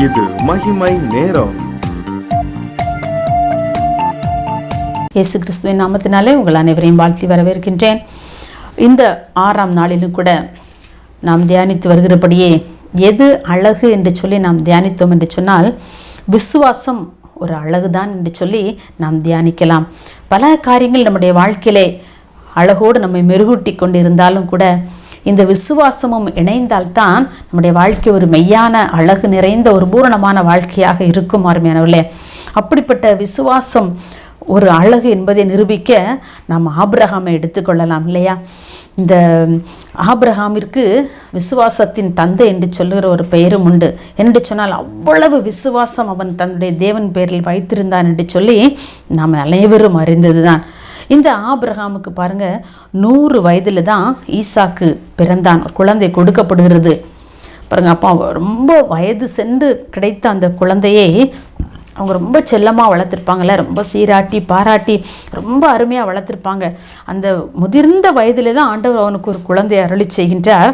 இது மகிமை நேரம். இயேசு கிறிஸ்துவின் நாமத்தினாலே உங்கள் அனைவரையும் வாழ்த்தி வரவேற்கின்றேன். இந்த 6ஆம் நாளிலும் கூட நாம் தியானித்து வருகிறபடியே எது அழகு என்று சொல்லி நாம் தியானித்தோம் என்று சொன்னால், விசுவாசம் ஒரு அழகுதான் என்று சொல்லி நாம் தியானிக்கலாம். பல காரியங்கள் நம்முடைய வாழ்க்கையிலே அழகோடு நம்மை மெருகூட்டி கொண்டு இருந்தாலும் கூட இந்த விசுவாசமும் இணைந்தால்தான் நம்முடைய வாழ்க்கை ஒரு மெய்யான அழகு நிறைந்த ஒரு பூரணமான வாழ்க்கையாக இருக்கும். அருமையானவர்களே, அப்படிப்பட்ட விசுவாசம் ஒரு அழகு என்பதை நிரூபிக்க நாம் ஆபிரகாமை எடுத்துக்கொள்ளலாம் இல்லையா? இந்த ஆபிரகாமிற்கு விசுவாசத்தின் தந்தை என்று சொல்லுகிற ஒரு பெயரும் உண்டு. என்று சொன்னால் அவ்வளவு விசுவாசம் அவன் தன்னுடைய தேவன் பெயரில் வைத்திருந்தான் என்று சொல்லி நாம் அனைவரும் அறிந்தது தான். இந்த ஆபிரகாமுக்கு பாருங்கள், 100 வயதில் தான் ஈசாக்கு பிறந்தான், குழந்தை கொடுக்கப்படுகிறது பாருங்கள். அப்போ ரொம்ப வயது சென்று கிடைத்த அந்த குழந்தையை அவங்க ரொம்ப செல்லமாக வளர்த்துருப்பாங்கள்ல, ரொம்ப சீராட்டி பாராட்டி ரொம்ப அருமையாக வளர்த்துருப்பாங்க. அந்த முதிர்ந்த வயதில் தான் ஆண்டவர் அவனுக்கு ஒரு குழந்தையை அருளி செய்கின்றார்.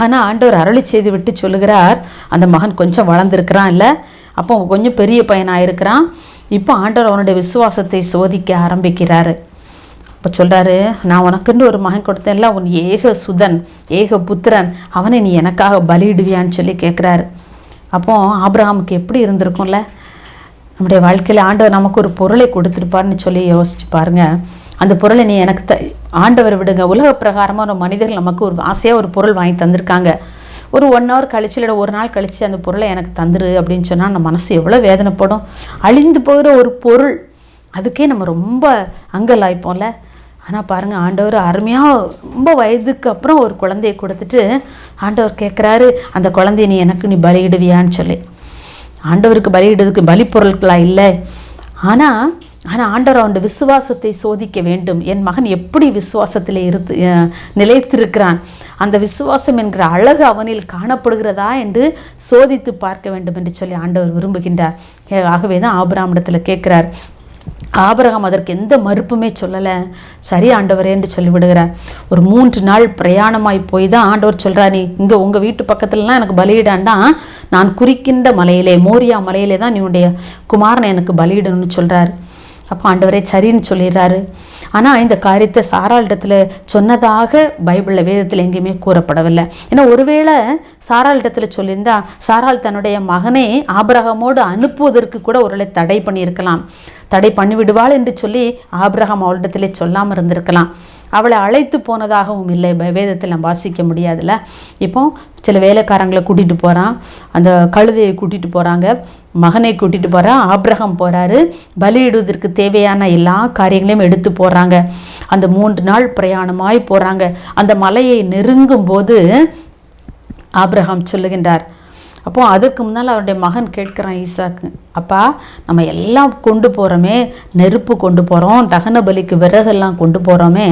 ஆனால் ஆண்டவர் அருளி செய்து விட்டு சொல்லுகிறார், அந்த மகன் கொஞ்சம் வளர்ந்துருக்கிறான் இல்லை, அப்போ கொஞ்சம் பெரிய பையனாக இருக்கிறான். இப்போ ஆண்டவர் அவனுடைய விசுவாசத்தை சோதிக்க ஆரம்பிக்கிறாரு. இப்போ சொல்கிறாரு, நான் உனக்குன்னு ஒரு மகன் கொடுத்தேன்ல, உன் ஏக சுதன் ஏக புத்திரன், அவனை நீ எனக்காக பலியிடுவியான்னு சொல்லி கேட்குறாரு. அப்போ ஆபிரகாமுக்கு எப்படி இருந்திருக்கும்ல, நம்முடைய வாழ்க்கையில் ஆண்டவர் நமக்கு ஒரு பொருளை கொடுத்துருப்பார்னு சொல்லி யோசிச்சு பாருங்கள். அந்த பொருளை நீ எனக்கு ஆண்டவர் விடுங்க, உலக பிரகாரமாக ஒரு மனிதர்கள் நமக்கு ஒரு ஆசையாக ஒரு பொருள் வாங்கி தந்திருக்காங்க. ஒரு 1 hour கழிச்சு இல்லை ஒரு நாள் கழித்து அந்த பொருளை எனக்கு தந்துரு அப்படின்னு சொன்னால் நம்ம மனசு எவ்வளோ வேதனைப்படும். அழிந்து போகிற ஒரு பொருள், அதுக்கே நம்ம ரொம்ப அங்கலாய்ப்போம்ல. ஆனால் பாருங்கள், ஆண்டவர் அருமையாக ரொம்ப வயதுக்கு அப்புறம் ஒரு குழந்தையை கொடுத்துட்டு ஆண்டவர் கேட்குறாரு, அந்த குழந்தைய நீ பலியிடுவியான்னு சொல்லி. ஆண்டவருக்கு பலியிடுறதுக்கு பலி பொருட்களாக இல்லை, ஆனால் ஆண்டவர் அவனுடைய விசுவாசத்தை சோதிக்க வேண்டும். என் மகன் எப்படி விசுவாசத்தில் நிலைத்திருக்கிறான், அந்த விசுவாசம் என்கிற அழகு அவனில் காணப்படுகிறதா என்று சோதித்து பார்க்க வேண்டும் என்று சொல்லி ஆண்டவர் விரும்புகின்றார். ஆகவே தான் ஆபிரகாமிடத்தில் கேட்குறார். ஆபிரகாம் அதற்கு எந்த மறுப்புமே சொல்லலை. சரி ஆண்டவரே என்று சொல்லிவிடுகிறார். ஒரு 3 நாள் பிரயாணமாய் போய் தான் ஆண்டவர் சொல்கிறார், நீ இங்கே உங்கள் வீட்டு பக்கத்துலலாம் எனக்கு பலியிடாண்டா, நான் குறிக்கின்ற மலையிலே, மோரியா மலையிலே தான் நீ உன்னுடைய குமாரனை எனக்கு பலியிடணும்னு சொல்கிறார். அப்போ ஆண்டவரே சரின்னு சொல்லிடுறாரு. ஆனால் இந்த காரியத்தை சாராளிடத்தில் சொன்னதாக பைபிளில் வேதத்தில் எங்கேயுமே கூறப்படவில்லை. ஏன்னா ஒருவேளை சாராளிடத்தில் சொல்லியிருந்தா சாராள் தன்னுடைய மகனை ஆபிரகாமோடு அனுப்புவதற்கு கூட ஒருவேளை தடை பண்ணியிருக்கலாம். தடை பண்ணிவிடுவாள் என்று சொல்லி ஆபிரகாம் அவளிடத்திலே சொல்லாமல் இருந்திருக்கலாம். அவளை அழைத்து போனதாகவும் இல்லை, வேதத்தில் நம்ம வாசிக்க முடியாதுல்ல. இப்போ சில வேலைக்காரங்களை கூட்டிகிட்டு போகிறான், அந்த கழுதையை கூட்டிகிட்டு போகிறாங்க, மகனை கூட்டிகிட்டு போகிறான், ஆபிரகாம் போகிறாரு, பலியிடுவதற்கு தேவையான எல்லா காரியங்களையும் எடுத்து போகிறாங்க. அந்த 3 நாள் பிரயாணமாய் போகிறாங்க. அந்த மலையை நெருங்கும் போது ஆபிரகாம் சொல்லுகின்றார். அப்போ அதுக்கு முன்னால் அவருடைய மகன் கேட்குறான் ஈசாக்கு, அப்பா நம்ம எல்லாம் கொண்டு போகிறோமே, நெருப்பு கொண்டு போகிறோம், தகன பலிக்கு விறகெல்லாம் கொண்டு போகிறோமே,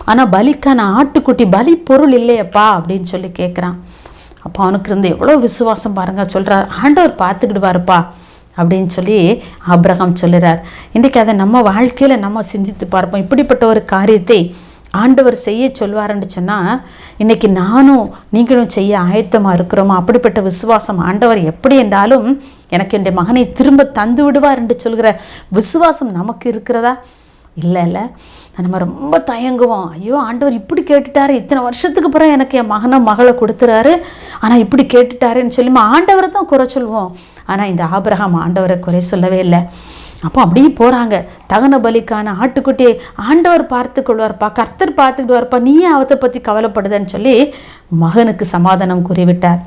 ஆனால் பலிக்கான ஆட்டுக்குட்டி பலி பொருள் இல்லையப்பா அப்படின்னு சொல்லி கேட்குறான். அப்போ அவனுக்கு இருந்து எவ்வளோ விசுவாசம் பாருங்கள். சொல்கிறார், ஆண்டவர் பார்த்துக்கிடுவாருப்பா அப்படின்னு சொல்லி ஆபிரகாம் சொல்லுறார். இன்றைக்கி அதை நம்ம வாழ்க்கையில் நம்ம சிந்தித்து பார்ப்போம். இப்படிப்பட்ட ஒரு காரியத்தை ஆண்டவர் செய்ய சொல்வாருன்னு சொன்னால், இன்றைக்கி நானும் நீங்களும் செய்ய ஆயத்தமாக இருக்கிறோமா? அப்படிப்பட்ட விசுவாசம் ஆண்டவர் எப்படி என்றாலும் எனக்கு என்னுடைய மகனை திரும்ப தந்து விடுவார் என்று சொல்கிற விசுவாசம் நமக்கு இருக்கிறதா? இல்லை. நம்ம ரொம்ப தயங்குவோம். ஐயோ ஆண்டவர் இப்படி கேட்டுட்டாரு, இத்தனை வருஷத்துக்கு அப்புறம் எனக்கு என் மகளை கொடுத்துறாரு, ஆனால் இப்படி கேட்டுட்டாருன்னு சொல்லி ஆண்டவரை தான் குறை சொல்வோம். ஆனால் இந்த ஆபிரகாம் ஆண்டவரை குறை சொல்லவே இல்லை. அப்போ அப்படியே போகிறாங்க. தகன பலிக்கான ஆட்டுக்குட்டியை ஆண்டவர் பார்த்து கொள்வார்ப்பா, கர்த்தர் பார்த்துக்கிடுவார்ப்பா, நீயே அவத்தை பற்றி கவலைப்படுதுன்னு சொல்லி மகனுக்கு சமாதானம் கூறிவிட்டார்.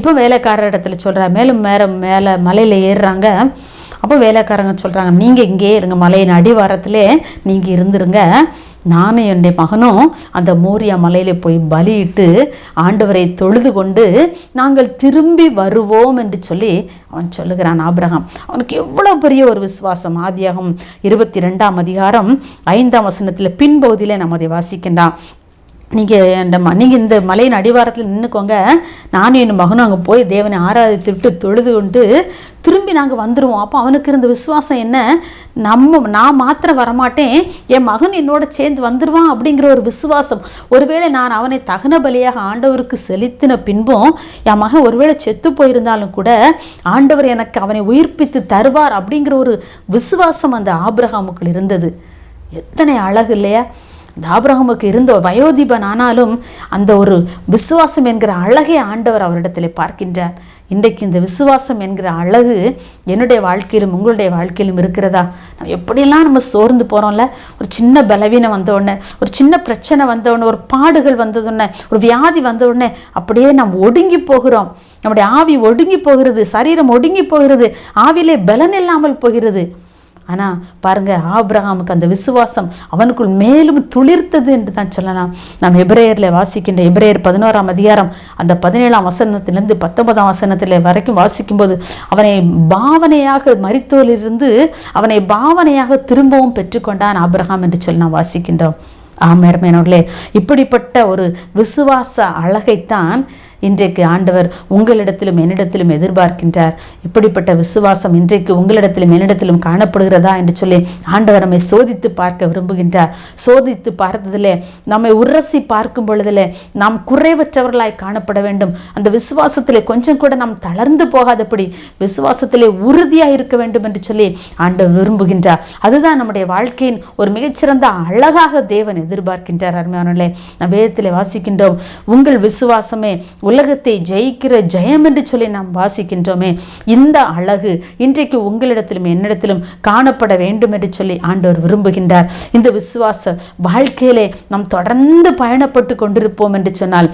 இப்போ வேலைக்காரர் இடத்துல சொல்கிறார், மேலே மலையில் ஏறுறாங்க. அப்போ வேலைக்காரங்க சொல்கிறாங்க, நீங்கள் இங்கே இருங்க, மலையின் அடிவாரத்திலே நீங்கள் இருந்துருங்க, நானும் என்னுடைய மகனும் அந்த மோரியா மலையில் போய் பலியிட்டு ஆண்டவரை தொழுது கொண்டு நாங்கள் திரும்பி வருவோம் என்று சொல்லி அவன் சொல்லுகிறான். ஆபிரகாம் அவனுக்கு எவ்வளோ பெரிய ஒரு விசுவாசம். ஆதியாகமம் 22ஆம் அதிகாரம் 5ஆம் வசனத்தில் பின்பகுதியில் நம்ம அதை வாசிக்கின்றான். நீங்கள் இந்த மலையின் அடிவாரத்தில் நின்றுக்கோங்க, நானும் என் மகனும் அங்கே போய் தேவனை ஆராதித்துட்டு தொழுது கொண்டு திரும்பி நாங்கள் வந்துடுவோம். அப்போ அவனுக்கு இருந்த விசுவாசம் என்ன, நான் மாத்திரம் வரமாட்டேன், என் மகன் என்னோட சேர்ந்து வந்துடுவான் அப்படிங்கிற ஒரு விசுவாசம். ஒருவேளை நான் அவனை தகன பலியாக ஆண்டவருக்கு செலுத்தின பின்பும் என் மகன் ஒருவேளை செத்து போயிருந்தாலும் கூட ஆண்டவர் எனக்கு அவனை உயிர்ப்பித்து தருவார் அப்படிங்கிற ஒரு விசுவாசம் அந்த ஆபிரகாமுக்குள் இருந்தது. எத்தனை அழகு இல்லையா? இந்த ஆபிரகாமுக்கு இருந்த வயோதிபன் ஆனாலும் அந்த ஒரு விசுவாசம் என்கிற அழகை ஆண்டவர் அவரிடத்தில் பார்க்கின்றார். இன்றைக்கு இந்த விசுவாசம் என்கிற அழகு என்னுடைய வாழ்க்கையிலும் உங்களுடைய வாழ்க்கையிலும் இருக்கிறதா? நம்ம எப்படியெல்லாம் நம்ம சோர்ந்து போகிறோம்ல, ஒரு சின்ன பலவீனம் வந்தவுடனே, ஒரு சின்ன பிரச்சனை வந்தவுடனே, ஒரு பாடுகள் வந்ததுடனே, ஒரு வியாதி வந்தவுடனே அப்படியே நாம் ஒடுங்கி போகிறோம். நம்முடைய ஆவி ஒடுங்கி போகிறது, சரீரம் ஒடுங்கி போகிறது, ஆவிலே பலன் இல்லாமல் போகிறது. ஆனால் பாருங்கள், ஆபிரகாமுக்கு அந்த விசுவாசம் அவனுக்குள் மேலும் துளிர்த்தது என்று தான் சொல்லலாம். நாம் எபிரேயரில் வாசிக்கின்ற எபிரேயர் 11ஆம் அதிகாரம் அந்த 17ஆம் வசனத்திலிருந்து 19ஆம் வசனத்தில் வரைக்கும் வாசிக்கும்போது அவனை பாவனையாக மரித்தோரிலிருந்து அவனை பாவனையாக திரும்பவும் பெற்றுக்கொண்டான் ஆபிரகாம் என்று சொல்லி நாம் வாசிக்கின்றோம். ஆமென். இப்படிப்பட்ட ஒரு விசுவாச அழகைத்தான் இன்றைக்கு ஆண்டவர் உங்களிடத்திலும் என்னிடத்திலும் எதிர்பார்க்கின்றார். இப்படிப்பட்ட விசுவாசம் இன்றைக்கு உங்களிடத்திலும் என்னிடத்திலும் காணப்படுகிறதா என்று சொல்லி ஆண்டவர் நம்மை சோதித்து பார்க்க விரும்புகின்றார். சோதித்து பார்த்ததிலே, நம்மை உரசி பார்க்கும் பொழுதிலே நாம் குறைவற்றவர்களாய் காணப்பட வேண்டும். அந்த விசுவாசத்திலே கொஞ்சம் கூட நாம் தளர்ந்து போகாதபடி விசுவாசத்திலே உறுதியாக இருக்க வேண்டும் என்று சொல்லி ஆண்டவர் விரும்புகின்றார். அதுதான் நம்முடைய வாழ்க்கையின் ஒரு மிகச்சிறந்த அழகாக தேவன் எதிர்பார்க்கின்றார். அருமையானவர்களே, நாம் வேதத்திலே வாசிக்கின்றோம், உங்கள் விசுவாசமே உலகத்தை ஜெயிக்கிற ஜெயம் என்று சொல்லி நாம் வாசிக்கின்றோமே. இந்த அழகு இன்றைக்கு உங்களிடத்திலும் என்னிடத்திலும் காணப்பட வேண்டும் என்று சொல்லி ஆண்டவர் விரும்புகின்றார். இந்த விசுவாச வாழ்க்கையிலே நாம் தொடர்ந்து பயணப்பட்டு கொண்டிருப்போம் என்று சொன்னால்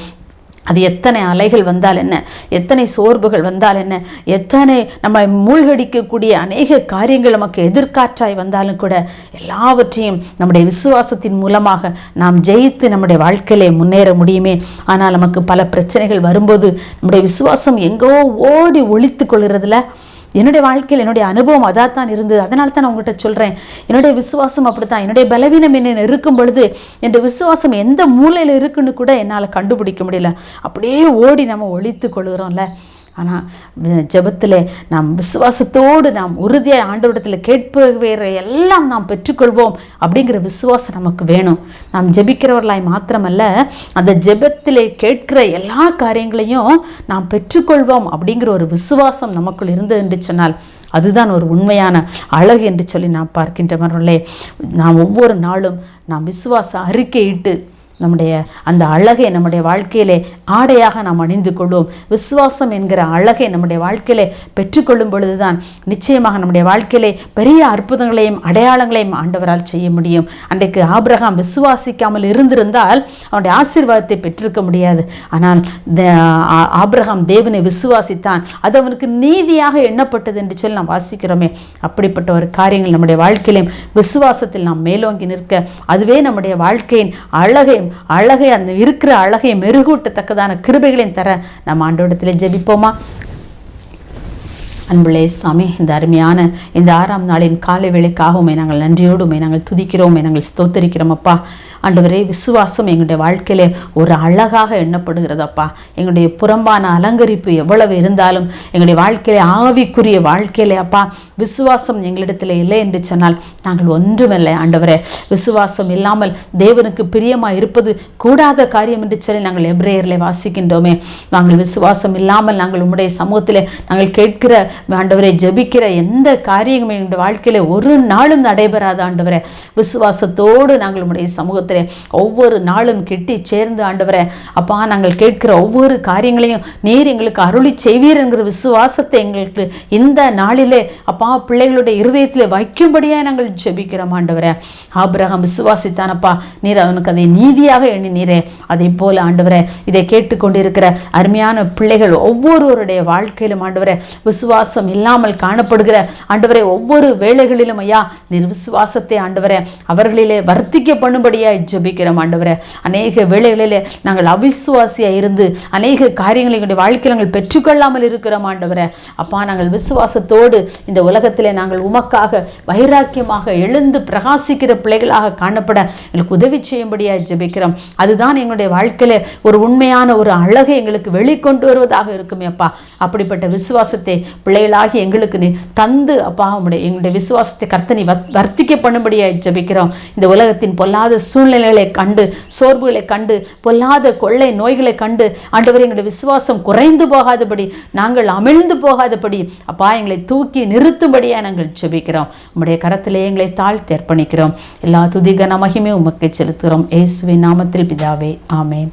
அது எத்தனை அலைகள் வந்தால் என்ன, எத்தனை சோர்வுகள் வந்தால் என்ன, எத்தனை நம்ம மூழ்கடிக்கக்கூடிய அநேக காரியங்கள் நமக்கு எதிர்காற்றாய் வந்தாலும் கூட எல்லாவற்றையும் நம்முடைய விசுவாசத்தின் மூலமாக நாம் ஜெயித்து நம்முடைய வாழ்க்கையிலே முன்னேற முடியுமே. ஆனால் நமக்கு பல பிரச்சனைகள் வரும்போது நம்முடைய விசுவாசம் எங்கோ ஓடி ஒளித்து கொள்கிறதுல என்னுடைய வாழ்க்கையில் என்னுடைய அனுபவம் அதான் இருந்தது. அதனால தான் நான் உங்கள்கிட்ட சொல்கிறேன், என்னுடைய விசுவாசம் அப்படித்தான். என்னுடைய பலவீனம் என்ன இருக்கும் பொழுது என்னுடைய விசுவாசம் எந்த மூலையில் இருக்குன்னு கூட என்னால் கண்டுபிடிக்க முடியல. அப்படியே ஓடி நம்ம ஒளித்து கொள்கிறோம்ல. ஆனால் ஜெபத்தில் நாம் விசுவாசத்தோடு நாம் உறுதியாக ஆண்டவரிடத்தில் கேட்பவரை எல்லாம் நாம் பெற்றுக்கொள்வோம் அப்படிங்கிற விசுவாசம் நமக்கு வேணும். நாம் ஜெபிக்கிறவர்களாய் மாத்திரமல்ல, அந்த ஜெபத்தில் கேட்கிற எல்லா காரியங்களையும் நாம் பெற்றுக்கொள்வோம் அப்படிங்கிற ஒரு விசுவாசம் நமக்குள் இருந்தது என்று சொன்னால் அதுதான் ஒரு உண்மையான அழகு என்று சொல்லி நாம் பார்க்கின்றவர்களே. நாம் ஒவ்வொரு நாளும் நாம் விசுவாச அறிக்கையிட்டு நம்முடைய அந்த அழகை நம்முடைய வாழ்க்கையிலே ஆடையாக நாம் அணிந்து கொள்வோம். விசுவாசம் என்கிற அழகை நம்முடைய வாழ்க்கையிலே பெற்றுக்கொள்ளும் பொழுதுதான் நிச்சயமாக நம்முடைய வாழ்க்கையிலே பெரிய அற்புதங்களையும் அடையாளங்களையும் ஆண்டவரால் செய்ய முடியும். அன்றைக்கு ஆபிரகாம் விசுவாசிக்காமல் இருந்திருந்தால் அவனுடைய ஆசீர்வாதத்தை பெற்றிருக்க முடியாது. ஆனால் ஆபிரகாம் தேவனை விசுவாசித்தான், அது அவனுக்கு நீதியாக எண்ணப்பட்டது என்று சொல்லி நாம் வாசிக்கிறோமே. அப்படிப்பட்ட ஒரு காரியங்கள் நம்முடைய வாழ்க்கையிலும் விசுவாசத்தில் நாம் மேலோங்கி நிற்க அதுவே நம்முடைய வாழ்க்கையின் அழகை அந்த இருக்கிற அழகை மெருகூட்டத்தக்கதான கிருபைகளையும் தர நம்ம ஆண்டவரிடத்தில் ஜெபிப்போமா? அன்புள்ளே சாமி, இந்த அருமையான இந்த 6ஆம் நாளின் காலை வேளைக்காக நாங்கள் நன்றியோடு நாங்கள் துதிக்கிறோம், நாங்கள் ஸ்தோத்தரிக்கிறோம். அப்பா ஆண்டவரே, விசுவாசம் எங்களுடைய வாழ்க்கையிலே ஒரு அழகாக எண்ணப்படுகிறதப்பா. எங்களுடைய புறம்பான அலங்கரிப்பு எவ்வளவு இருந்தாலும் எங்களுடைய வாழ்க்கையிலே ஆவிக்குரிய வாழ்க்கையிலே அப்பா விசுவாசம் எங்களிடத்தில் இல்லை என்று சொன்னால் நாங்கள் ஒன்றுமில்லை ஆண்டவரே. விசுவாசம் இல்லாமல் தேவனுக்கு பிரியமாக இருப்பது கூடாத காரியம் என்று சொல்லி நாங்கள் எபிரேயரிலே வாசிக்கின்றோமே. நாங்கள் விசுவாசம் இல்லாமல் நாங்கள் உம்முடைய சமூகத்தில் நாங்கள் கேட்கிற ஆண்டவரை ஜெபிக்கிற எந்த காரியமும் எங்களுடைய வாழ்க்கையில ஒரு நாளும் நடைபெறாத ஆண்டவரே. விசுவாசத்தோடு நாங்கள் உம்முடைய சமூகத்தில் ஒவ்வொரு நாளும் கெட்டி சேர்ந்து ஆண்டவரே அப்பா நாங்கள் கேட்கிற ஒவ்வொரு காரியங்களையும் நீர் எங்களுக்கு அருளி செய்வீர் என்கிற விசுவாசத்தை எங்களுக்கு இந்த நாளிலே அப்பா பிள்ளைகளுடைய இருதயத்திலே வைக்கும்படியாக நாங்கள் ஜெபிக்கிறோம் ஆண்டவரே. ஆபிரகாம் விசுவாசித்தானப்பா, நீர் அவனுக்கு அதை நீதியாக எண்ணினீரே. அதை போல ஆண்டவரே இதை கேட்டுக்கொண்டிருக்கிற அருமையான பிள்ளைகள் ஒவ்வொருவருடைய வாழ்க்கையிலும் ஆண்டவரே விசுவாச விசுவாசம் இல்லாமல் காணப்படுகிற ஆண்டவரே ஒவ்வொரு வேளைகளிலும் ஐயா நீர் விசுவாசத்தை ஆண்டவரே அவர்களிலே வர்த்திக்க பண்ணும்படியாய் ஜெபிக்கிறோம் ஆண்டவரே. அநேக வேளைகளிலே நாங்கள் அவிசுவாசியாக இருந்து அநேக காரியங்களை எங்களுடைய வாழ்க்கையில் நாங்கள் பெற்றுக்கொள்ளாமல் இருக்கிறோம் ஆண்டவரே. அப்பா, நாங்கள் விசுவாசத்தோடு இந்த உலகத்திலே நாங்கள் உமக்காக வைராக்கியமாக எழுந்து பிரகாசிக்கிற பிள்ளைகளாக காணப்பட எங்களுக்கு உதவி செய்யும்படியாக ஜெபிக்கிறோம். அதுதான் எங்களுடைய வாழ்க்கையில ஒரு உண்மையான ஒரு அழகை எங்களுக்கு வெளிக்கொண்டு வருவதாக இருக்குமே அப்பா. அப்படிப்பட்ட விசுவாசத்தை பிள்ளைகளாகி எங்களுக்கு நீ தந்து அப்பா எங்களுடைய விசுவாசத்தை கர்த்தனை வர்த்திக்க பண்ணும்படியாக ஜெபிக்கிறோம். இந்த உலகத்தின் பொல்லாத சூழ்நிலைகளை கண்டு சோர்வுகளை கண்டு பொல்லாத கொள்ளை நோய்களை கண்டு ஆண்டவர் எங்களுடைய விசுவாசம் குறைந்து போகாதபடி நாங்கள் அமிழ்ந்து போகாதபடி அப்பா எங்களை தூக்கி நிறுத்தும்படியாக நாங்கள் ஜெபிக்கிறோம். உம்முடைய கரத்திலே எங்களை தாழ்த்தி அர்ப்பணிக்கிறோம். எல்லா துதி கன மகிமையும் உமக்கு செலுத்துகிறோம். இயேசுவின் நாமத்தில் பிதாவே, ஆமென்.